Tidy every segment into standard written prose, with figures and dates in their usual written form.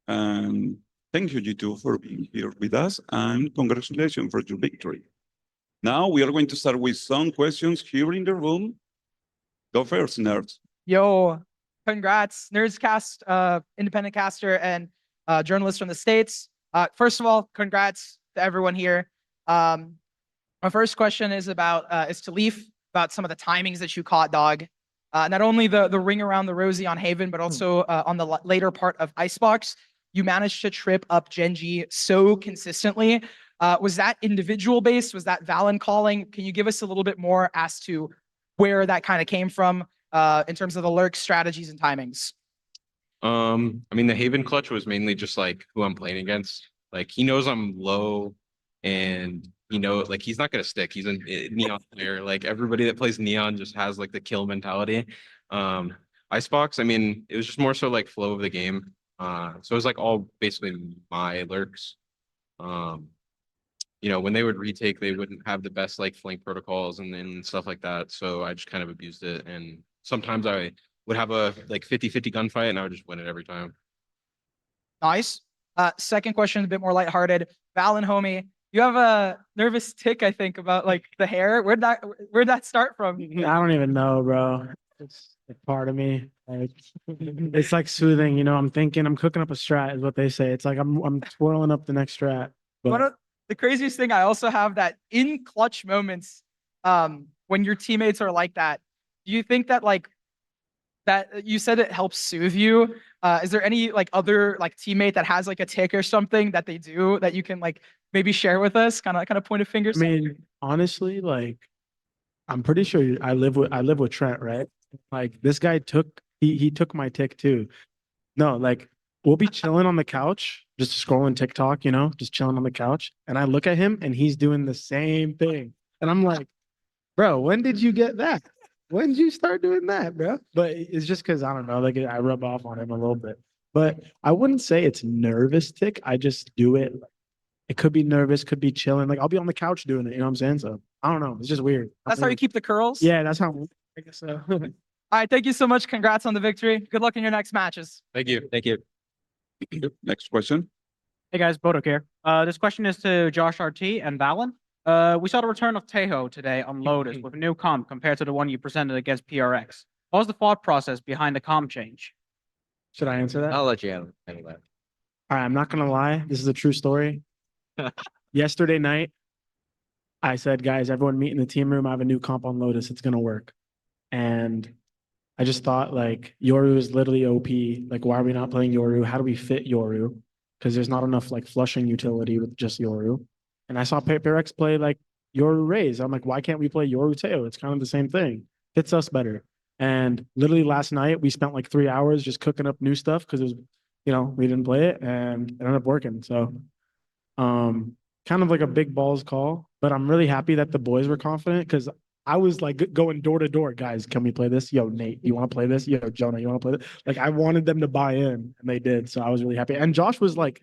And thank you, you two, for being here with us, and congratulations for your victory. Now we are going to start with some questions here in the room. Go first, nerds. Yo, congrats, Nerdscast, independent caster and journalist from the States. First of all, congrats to everyone here. My first question is to Leaf, about some of the timings that you caught, dog. Not only the ring around the rosy on Haven, but also on the later part of Icebox. You managed to trip up Gen.G so consistently. Was that individual based? Was that Valen calling? Can you give us a little bit more as to where that kind of came from in terms of the lurk strategies and timings? I mean, the Haven clutch was mainly just like who I'm playing against. Like he knows I'm low, and like he's not gonna stick. He's a Neon player. Like everybody that plays Neon just has like the kill mentality. Icebox, I mean, it was just more so like flow of the game. So it was like all basically my lurks. When they would retake, they wouldn't have the best like flank protocols and stuff like that. So I just kind of abused it. And sometimes I would have a like 50-50 gunfight and I would just win it every time. Nice. Second question, a bit more lighthearted. Valen, homie, you have a nervous tick, I think, about like the hair. Where'd that start from? I don't even know, bro. It's a part of me. Like, it's like soothing, I'm thinking, I'm cooking up a strat, is what they say. It's like I'm twirling up the next strat. But the craziest thing, I also have that in clutch moments, when your teammates are like that. Do you think that that you said it helps soothe you? Is there any like other like teammate that has like a tick or something that they do that you can like maybe share with us? Kind of point of fingers. I mean, honestly, like I'm pretty sure I live with Trent, right? Like this guy he took my tick too. No, like we'll be chilling on the couch, just scrolling TikTok, just chilling on the couch. And I look at him and he's doing the same thing. And I'm like, bro, when did you get that? When did you start doing that, bro? But it's just because I don't know, like I rub off on him a little bit. But I wouldn't say it's nervous tick. I just do it. It could be nervous, could be chilling. Like I'll be on the couch doing it. You know what I'm saying? So I don't know. It's just weird. That's how you keep the curls? Yeah, that's how I guess so. All right, thank you so much. Congrats on the victory. Good luck in your next matches. Thank you. Thank you. Next question. Hey guys, Bodok here. This question is to Josh RT and Valen. We saw the return of Tejo today on Lotus with a new comp compared to the one you presented against PRX. What was the thought process behind the comp change? Should I answer that? I'll let you handle that. All right, I'm not gonna lie. This is a true story. Yesterday night, I said, guys, everyone meet in the team room. I have a new comp on Lotus. It's gonna work. And I just thought like Yoru is literally OP. Like, why are we not playing Yoru? How do we fit Yoru? Because there's not enough like flushing utility with just Yoru. And I saw PRX play like Yoru Raze. I'm like, why can't we play Yoru Teo? It's kind of the same thing. Fits us better. And literally last night we spent like 3 hours just cooking up new stuff because it was, we didn't play it and it ended up working. So kind of like a big balls call, but I'm really happy that the boys were confident because I was like going door to door, guys, can we play this? Yo, Nate, you want to play this? Yo, Jonah, you want to play this? Like I wanted them to buy in and they did. So I was really happy. And Josh was like,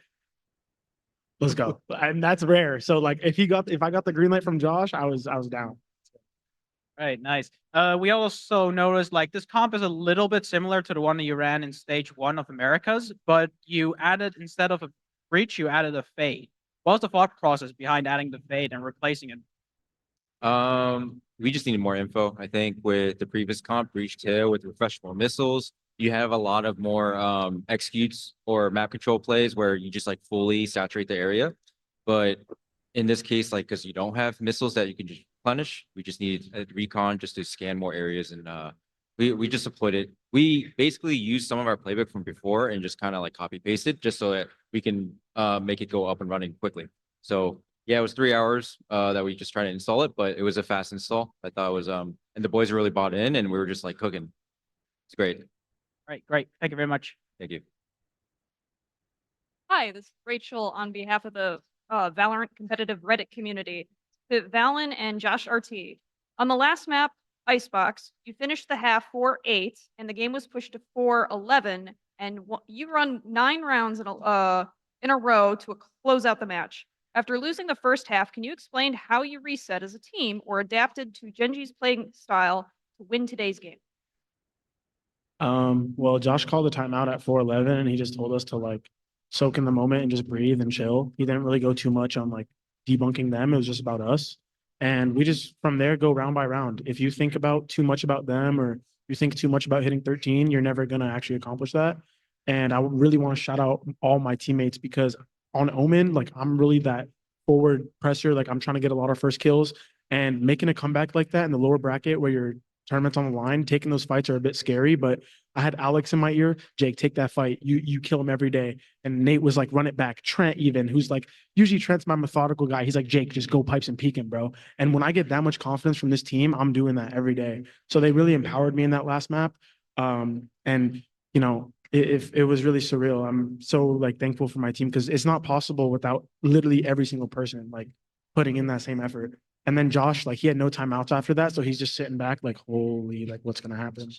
let's go. And that's rare. So like if I got the green light from Josh, I was down. Right, nice. We also noticed like this comp is a little bit similar to the one that you ran in stage 1 of Americas, but you added, instead of a breach, you added a fade. What was the thought process behind adding the fade and replacing it? We just needed more info. I think with the previous comp, Breach 2, with refreshable missiles, you have a lot of more executes or map control plays where you just like fully saturate the area. But in this case, like because you don't have missiles that you can just replenish, we just need a recon just to scan more areas, and we just deployed it. We basically used some of our playbook from before and just kind of like copy pasted just so that we can make it go up and running quickly. So yeah, it was 3 hours that we just tried to install it, but it was a fast install. I thought it was and the boys really bought in and we were just like cooking. It's great. Right, great. Thank you very much. Thank you. Hi, this is Rachel on behalf of the Valorant competitive Reddit community. To Valen and Josh RT. On the last map, Icebox, you finished the half 4-8, and the game was pushed to 4-11, and you run 9 rounds in a row to close out the match. After losing the first half, can you explain how you reset as a team or adapted to Gen.G's playing style to win today's game? Well, Josh called a timeout at 4:11 and he just told us to like soak in the moment and just breathe and chill. He didn't really go too much on like debunking them. It was just about us. And we just from there go round by round. If you think about too much about them or you think too much about hitting 13, you're never going to actually accomplish that. And I really want to shout out all my teammates because on Omen, like I'm really that forward presser. Like I'm trying to get a lot of first kills and making a comeback like that in the lower bracket where your tournament's on the line, taking those fights are a bit scary, but I had Alex in my ear. Jake, take that fight. You kill him every day. And Nate was like, run it back. Trent even, who's like, usually Trent's my methodical guy. He's like, Jake, just go pipes and peek him, bro. And when I get that much confidence from this team, I'm doing that every day. So they really empowered me in that last map. And you know, it was really surreal. I'm so like thankful for my team because it's not possible without literally every single person like putting in that same effort. And then Josh, like he had no timeouts after that, so he's just sitting back, like, holy, like what's gonna happen?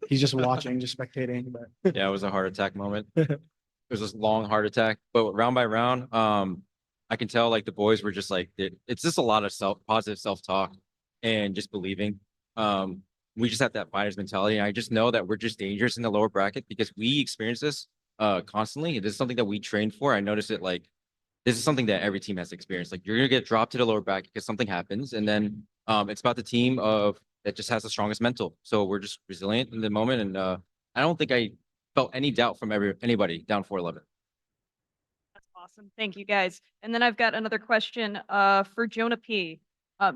He's just watching, just spectating. But Yeah, it was a heart attack moment. It was this long heart attack, but round by round, I can tell like the boys were just like, it's just a lot of positive self-talk and just believing. We just have that fighter's mentality. And I just know that we're just dangerous in the lower bracket because we experience this constantly. It is something that we train for. I noticed it like this is something that every team has experienced. Like you're gonna get dropped to the lower bracket because something happens, and then it's about the team that just has the strongest mental. So we're just resilient in the moment, and I don't think I felt any doubt from anybody down 4-11. That's awesome. Thank you, guys. And then I've got another question for Jonah P.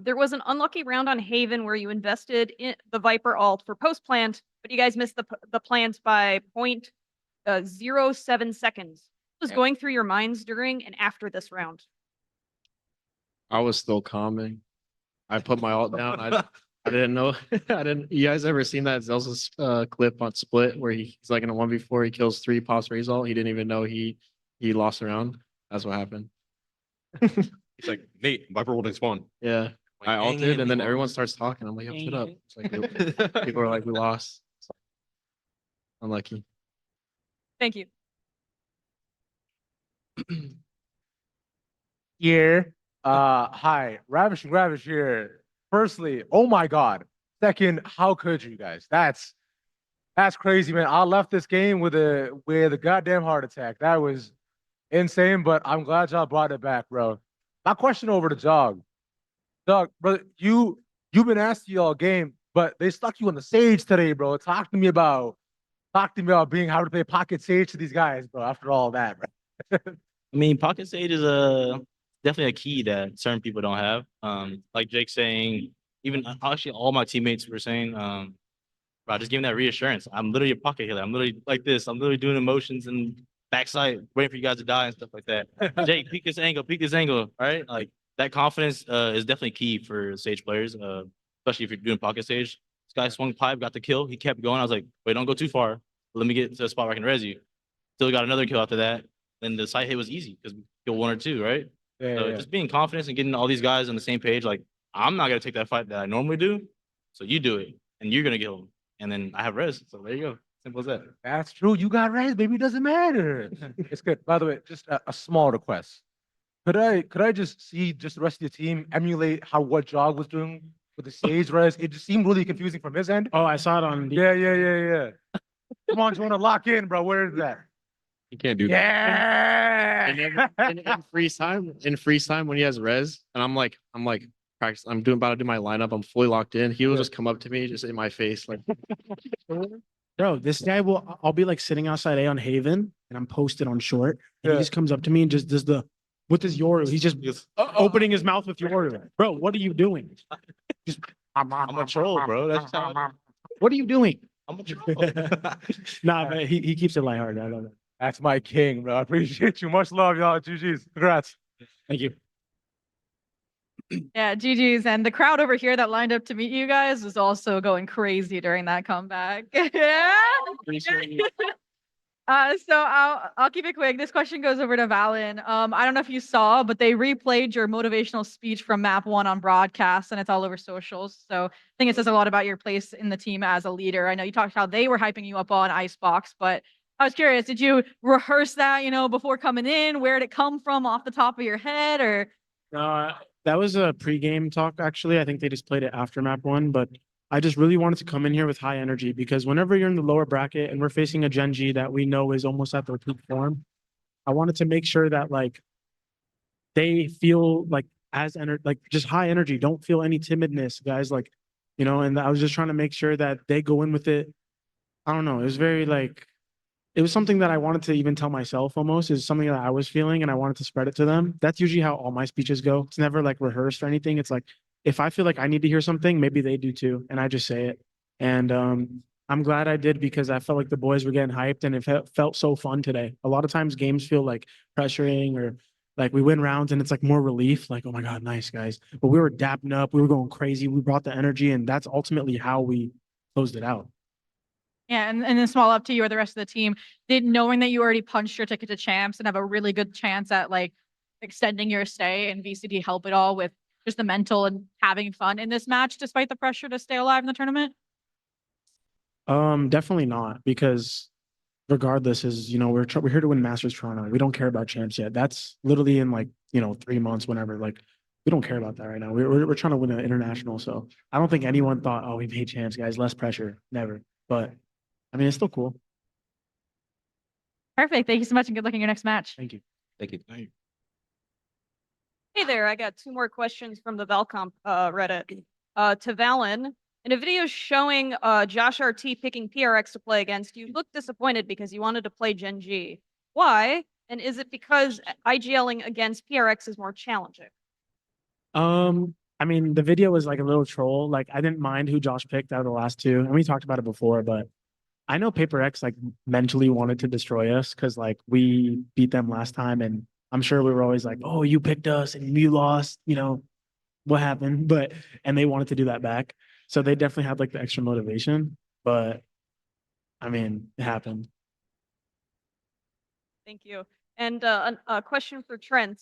There was an unlucky round on Haven where you invested in the Viper ult for post plant, but you guys missed the plant by 0.07 seconds. What was going through your minds during and after this round? I was still calming. I put my ult down. I didn't know. I didn't. You guys ever seen that Zelsa's clip on Split where he's like in a 1v4, he kills 3, pops raise ult. He didn't even know he lost a round. That's what happened. He's like, Nate, Viper holding spawn. Yeah. Like, I dang ulted it, and then bro. everyone starts talking. I'm like, yo, shut up. It's like people are like, we lost. Unlucky. Thank you. Here. Hi, Ravishing Ravish here. Firstly, oh my God. Second, how could you guys? That's crazy, man. I left this game with a goddamn heart attack. That was insane, but I'm glad y'all brought it back, bro. My question over to Jog. Jog, bro, you've been asked you all game, but they stuck you on the stage today, bro. Talk to me about being how to play pocket sage to these guys, bro. After all that, bro. I mean, pocket sage is definitely a key that certain people don't have. Like Jake saying, even actually all my teammates were saying, bro, just giving that reassurance. I'm literally a pocket healer. I'm literally like this. I'm literally doing emotions and backside, waiting for you guys to die and stuff like that. Jake, peek this angle, all right? Like that confidence is definitely key for Sage players, especially if you're doing pocket Sage. This guy swung pipe, got the kill. He kept going. I was like, wait, don't go too far. Let me get to a spot where I can res you. Still got another kill after that. Then the side hit was easy because we killed 1 or 2, right? So just being confident and getting all these guys on the same page. Like, I'm not going to take that fight that I normally do. So you do it and you're going to kill him. And then I have res. So there you go. Simple as that. That's true. You got res, baby. It doesn't matter. It's good. By the way, just a small request. Could I just see just the rest of your team emulate what Jog was doing with the stage res? It just seemed really confusing from his end. oh, I saw it on the Yeah. Come on, you want to lock in, bro? Where is that? You can't do that. Yeah. In freeze time when he has res, and I'm like practice. I'm about to do my lineup. I'm fully locked in. He will just come up to me, just in my face, like, Bro, this guy I'll be like sitting outside A on Haven and I'm posted on short. And he just comes up to me and just does with his Yoru. He's just opening his mouth with Yoru. Bro, what are you doing? Just, I'm a troll, bro. That's how what are you doing? I'm a troll. Nah, but he keeps it lighthearted. I don't know. That's my king, bro. I appreciate you. Much love, y'all. GG's. Congrats. Thank you. Yeah, GG's. And the crowd over here that lined up to meet you guys was also going crazy during that comeback. Yeah. So I'll keep it quick. This question goes over to Valen. I don't know if you saw, but they replayed your motivational speech from map 1 on broadcast, and it's all over socials. So I think it says a lot about your place in the team as a leader. I know you talked how they were hyping you up on Icebox, but I was curious, did you rehearse that, before coming in? Where did it come from off the top of your head, or? That was a pregame talk, actually. I think they just played it after map 1, but I just really wanted to come in here with high energy because whenever you're in the lower bracket and we're facing a Gen.G that we know is almost at their peak form, I wanted to make sure that like they feel like like just high energy. Don't feel any timidness, guys. Like, and I was just trying to make sure that they go in with it. I don't know. It was very like it was something that I wanted to even tell myself almost is something that I was feeling and I wanted to spread it to them. That's usually how all my speeches go. It's never like rehearsed or anything. It's like if I feel like I need to hear something, maybe they do too. And I just say it. And I'm glad I did because I felt like the boys were getting hyped and it felt so fun today. A lot of times games feel like pressuring or like we win rounds and it's like more relief, like, oh my God, nice guys. But we were dapping up, we were going crazy, we brought the energy, and that's ultimately how we closed it out. Yeah, and then small up to you or the rest of the team. Did knowing that you already punched your ticket to champs and have a really good chance at like extending your stay and VCT help it all with just the mental and having fun in this match despite the pressure to stay alive in the tournament? Definitely not, because regardless we're here to win Masters Toronto. We don't care about champs yet. That's literally in like 3 months, whenever. Like we don't care about that right now. We're trying to win an international. So I don't think anyone thought, oh, we made champs, guys, less pressure. Never. But I mean, it's still cool. Perfect. Thank you so much and good luck in your next match. Thank you. Thank you. Hey there, I got 2 more questions from the Valcomp Reddit. To Valen, in a video showing Josh RT picking PRX to play against, you looked disappointed because you wanted to play Gen.G. Why? And is it because IGLing against PRX is more challenging? I mean, the video was like a little troll. Like I didn't mind who Josh picked out of the last 2, and we talked about it before, but I know Paper X like mentally wanted to destroy us because like we beat them last time, and I'm sure we were always like, oh, you picked us and you lost, what happened? And they wanted to do that back. So they definitely had like the extra motivation, but I mean, it happened. Thank you. And a question for Trent.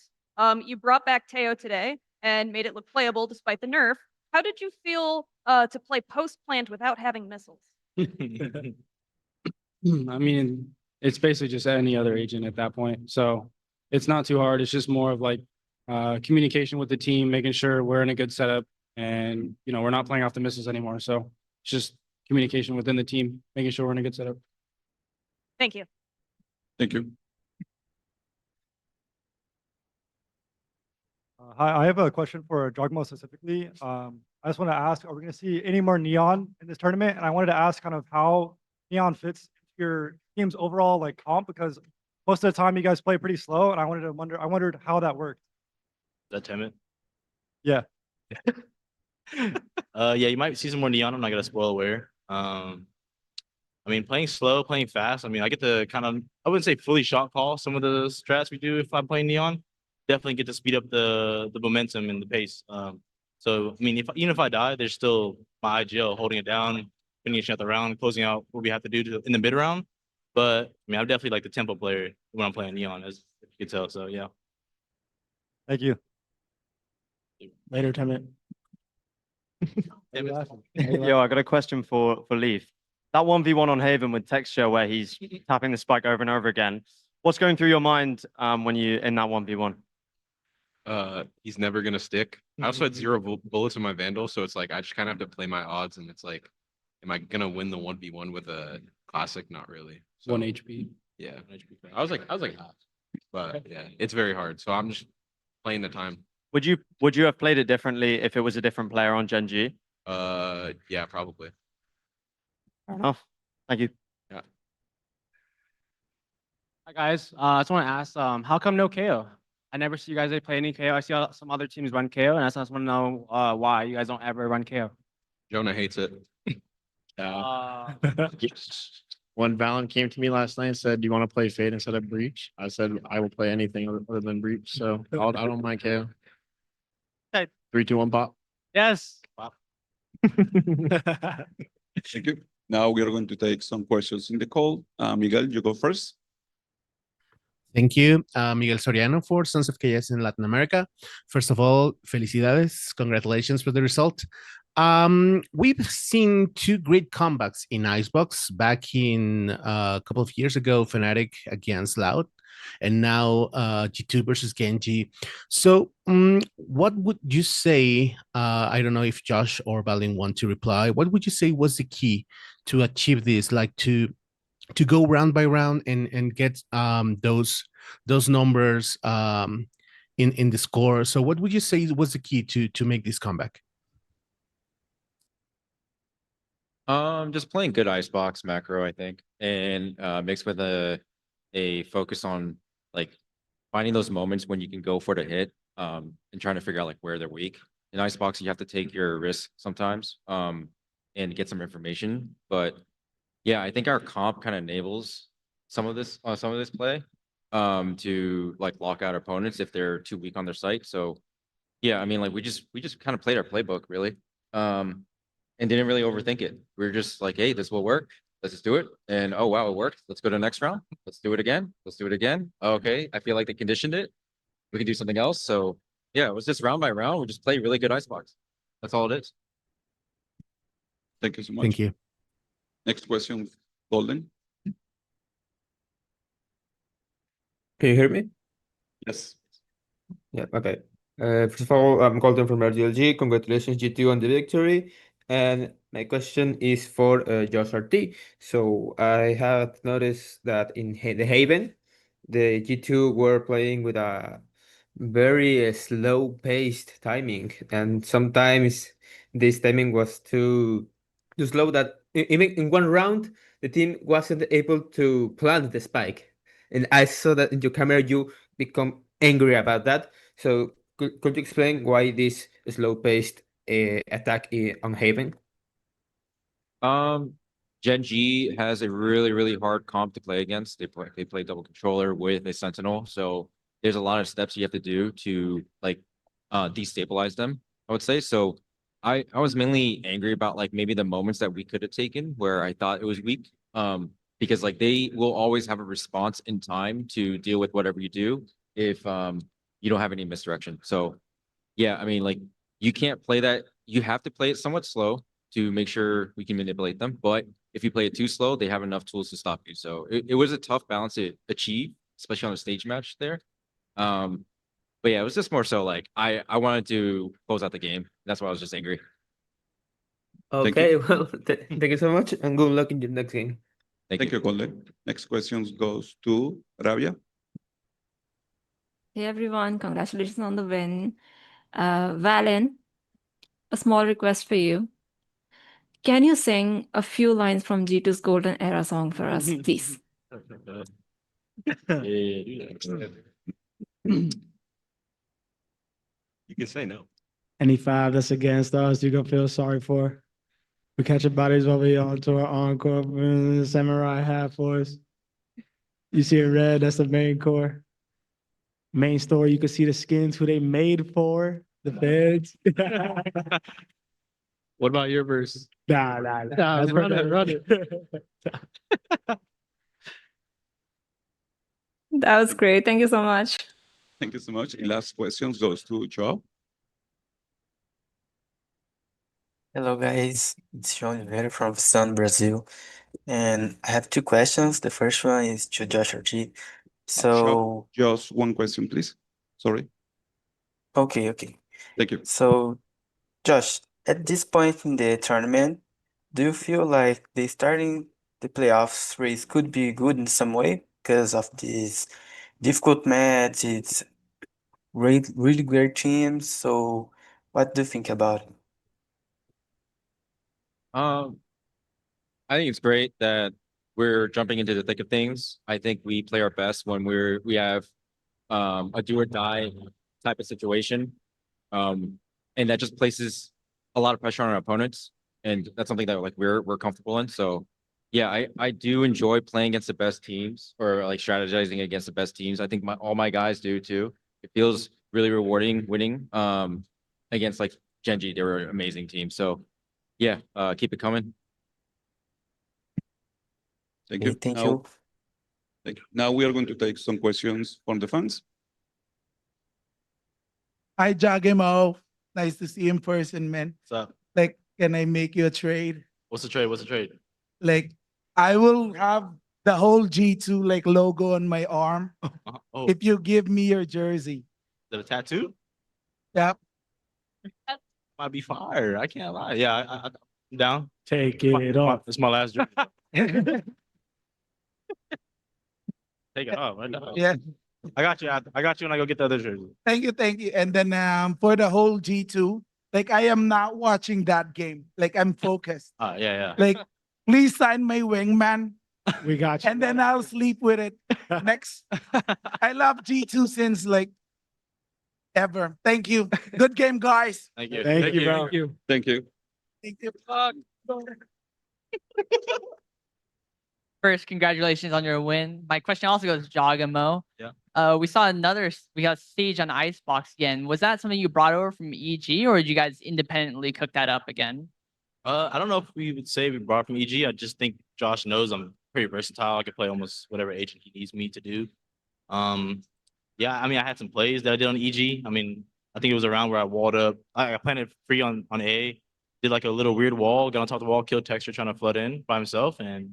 You brought back Teo today and made it look playable despite the nerf. How did you feel to play post-plant without having missiles? I mean, it's basically just any other agent at that point. So it's not too hard. It's just more of like communication with the team, making sure we're in a good setup and, we're not playing off the missiles anymore. So it's just communication within the team, making sure we're in a good setup. Thank you. Thank you. Hi, I have a question for Drogmo specifically. I just want to ask, are we going to see any more Neon in this tournament? And I wanted to ask kind of how Neon fits into your team's overall like comp, because most of the time you guys play pretty slow, and I wondered how that worked. Is that timid? Yeah. Yeah, you might see some more Neon. I'm not gonna spoil where. I mean, playing slow, playing fast. I mean, I get to kind of, I wouldn't say fully shot call some of the strats we do if I'm playing Neon. Definitely get to speed up the momentum and the pace. So I mean, even if I die, there's still my IGL holding it down, finishing out the round, closing out what we have to do in the mid round. But I mean, I'm definitely like the tempo player when I'm playing Neon, as you can tell. So yeah. Thank you. Later, Timmy. Yo, I got a question for Leaf. That 1v1 on Haven with Texture where he's tapping the spike over and over again. What's going through your mind when you in that 1v1? He's never gonna stick. I also had 0 bullets in my Vandal, so it's like I just kind of have to play my odds, and it's like, am I gonna win the 1v1 with a classic? Not really. So, 1 HP. Yeah, 1 HP. I was like, but yeah, it's very hard. So I'm just playing the time. Would you have played it differently if it was a different player on Gen.G? Yeah, probably. Fair enough. Thank you. Yeah. Hi guys, I just want to ask, how come no KO? I never see you guys play any KO. I see some other teams run KO, and I just want to know why you guys don't ever run KO. Jonah hates it. When Valen came to me last night and said, "Do you want to play Fade instead of Breach?" I said, "I will play anything other than Breach." So I don't mind KO. Okay. 3, 2, 1, pop. Yes. Thank you. Now we are going to take some questions in the call. Miguel, you go first. Thank you, Miguel Soriano for Sons of Chaos in Latin America. First of all, felicidades, congratulations for the result. We've seen 2 great comebacks in Icebox back in a couple of years ago, Fnatic against Loud, and now G2 versus Gen.G. So what would you say, I don't know if Josh or Balin want to reply, what would you say was the key to achieve this, like to go round by round and get those numbers in the score. So what would you say was the key to make this comeback? Just playing good icebox macro, I think, and mixed with a focus on like finding those moments when you can go for the hit, and trying to figure out like where they're weak. In icebox, you have to take your risk sometimes, and get some information. But yeah, I think our comp kind of enables some of this play, to like lock out opponents if they're too weak on their site. So yeah, I mean, like we just kind of played our playbook really. And didn't really overthink it. We were just like, hey, this will work. Let's just do it. And oh wow, it worked. Let's go to the next round. Let's do it again. Let's do it again. Okay, I feel like they conditioned it. We can do something else. So yeah, it was just round by round. We just play really good icebox. That's all it is. Thank you so much. Thank you. Next question, Golden. Can you hear me? Yes. Yeah, okay. First of all, I'm Golden from RGLG. Congratulations, G2, on the victory. And my question is for Josh RT. So I have noticed that in the Haven, the G2 were playing with a very slow-paced timing, and sometimes this timing was too slow that even in one round, the team wasn't able to plant the spike. And I saw that in your camera, you become angry about that. So could you explain why this slow-paced attack on Haven? Gen.G has a really hard comp to play against. They play double controller with a sentinel, so there's a lot of steps you have to do to like destabilize them, I would say. So I was mainly angry about like maybe the moments that we could have taken where I thought it was weak. Because like they will always have a response in time to deal with whatever you do if you don't have any misdirection. So yeah, I mean like you can't play that. You have to play it somewhat slow to make sure we can manipulate them. But if you play it too slow, they have enough tools to stop you. So it was a tough balance to achieve, especially on a stage match there. But yeah, it was just more so like I wanted to close out the game. That's why I was just angry. Okay, well, thank you so much, and good luck in your next game. Thank you, Golden. Next question goes to Rabia. Hey everyone, congratulations on the win. Valen, a small request for you. Can you sing a few lines from G2's Golden Era song for us, please? You can say no. Any five that's against us, you're gonna feel sorry for. We catch our bodies while we on to our encore. Samurai half force. You see it red, that's the main core. Main story, you can see the skins, who they made for, the feds. What about your verse? Nah. That's run it. That was great. Thank you so much. Thank you so much. And last question goes to Joe. Hello guys, it's João Oliveira from Sun, Brazil, and I have two questions. The first one is to Josh RG. So, Just one question, please. Sorry. okay. Thank you. So, Josh, at this point in the tournament, do you feel like the starting the playoffs race could be good in some way because of these difficult match? It's really great teams. So, what do you think about it? I think it's great that we're jumping into the thick of things. I think we play our best when we have a do or die type of situation. And that just places a lot of pressure on our opponents. And that's something that like we're comfortable in. So yeah, I do enjoy playing against the best teams or like strategizing against the best teams. I think all my guys do too. It feels really rewarding winning against like Gen.G. They were an amazing team. So yeah, keep it coming. Thank you. Okay, thank you. Thank you. Now we are going to take some questions from the fans. Hi, Jagimo. Nice to see you in person, man. What's up? Like, can I make you a trade? What's the trade? What's the trade? Like, I will have the whole G2 like logo on my arm Oh, if you give me your jersey. the tattoo? Yep. Might be fire. I can't lie. Yeah, I'm down. Take it off. It's my last jersey. Take it off. I know. Yeah. I got you. I got you when I go get the other jersey. Thank you, thank you. And then for the whole G2, like I am not watching that game. Like I'm focused. Yeah, yeah. Like, please sign my wingman, We got you. and then I'll sleep with it. Next, I love G2 since like ever. Thank you. Good game, guys. Thank you. Thank you, bro. Thank you. Thank you. First, congratulations on your win. My question also goes to Jog and Mo. Yeah. We saw we got Sage on Icebox again. Was that something you brought over from EG, or did you guys independently cook that up again? I don't know if we would say we brought it from EG. I just think Josh knows I'm pretty versatile. I could play almost whatever agent he needs me to do. Yeah, I mean, I had some plays that I did on EG. I mean, I think it was around where I walled up. I planted free on A, did like a little weird wall, got on top of the wall, killed Texture trying to flood in by himself, and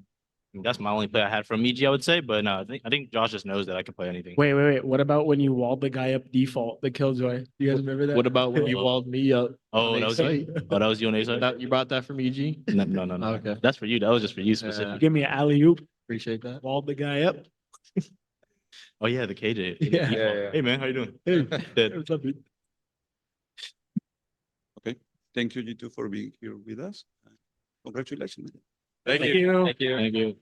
I mean, that's my only play I had from EG, I would say. But no, I think Josh just knows that I can play anything. Wait. What about when you walled the guy up default, the Killjoy? You guys remember that? What about when you walled me up? Oh, on that was A-site? you. Oh, that was you on A side. You brought that from EG? No. Okay. That's for you. That was just for you specifically. Give me an alley oop. Appreciate that. Walled the guy up. Oh yeah, the KJ. Yeah. Yeah. Hey man, how you doing? Hey, Dead. what's up, dude? Okay. Thank you, G2, for being here with us. Congratulations. Thank Thank you. you. Thank you. Thank you.